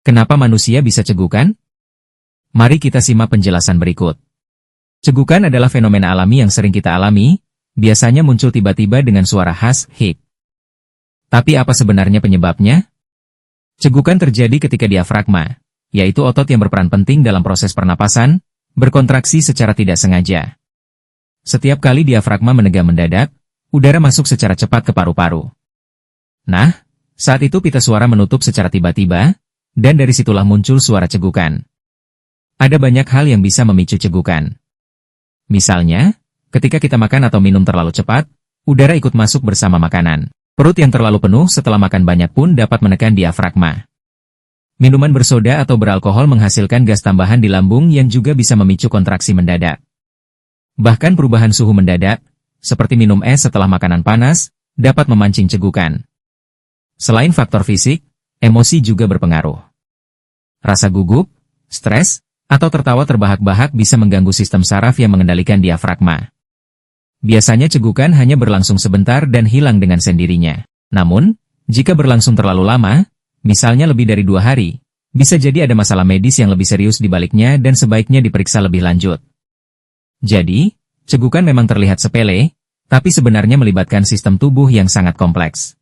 Kenapa manusia bisa cegukan? Mari kita simak penjelasan berikut. Cegukan adalah fenomena alami yang sering kita alami, biasanya muncul tiba-tiba dengan suara khas, hik. Tapi apa sebenarnya penyebabnya? Cegukan terjadi ketika diafragma, yaitu otot yang berperan penting dalam proses pernapasan, berkontraksi secara tidak sengaja. Setiap kali diafragma menegak mendadak, udara masuk secara cepat ke paru-paru. Nah, saat itu pita suara menutup secara tiba-tiba, dan dari situlah muncul suara cegukan. Ada banyak hal yang bisa memicu cegukan. Misalnya, ketika kita makan atau minum terlalu cepat, udara ikut masuk bersama makanan. Perut yang terlalu penuh setelah makan banyak pun dapat menekan diafragma. Minuman bersoda atau beralkohol menghasilkan gas tambahan di lambung yang juga bisa memicu kontraksi mendadak. Bahkan perubahan suhu mendadak, seperti minum es setelah makanan panas, dapat memancing cegukan. Selain faktor fisik, emosi juga berpengaruh. Rasa gugup, stres, atau tertawa terbahak-bahak bisa mengganggu sistem saraf yang mengendalikan diafragma. Biasanya cegukan hanya berlangsung sebentar dan hilang dengan sendirinya. Namun, jika berlangsung terlalu lama, misalnya lebih dari 2 hari, bisa jadi ada masalah medis yang lebih serius di baliknya dan sebaiknya diperiksa lebih lanjut. Jadi, cegukan memang terlihat sepele, tapi sebenarnya melibatkan sistem tubuh yang sangat kompleks.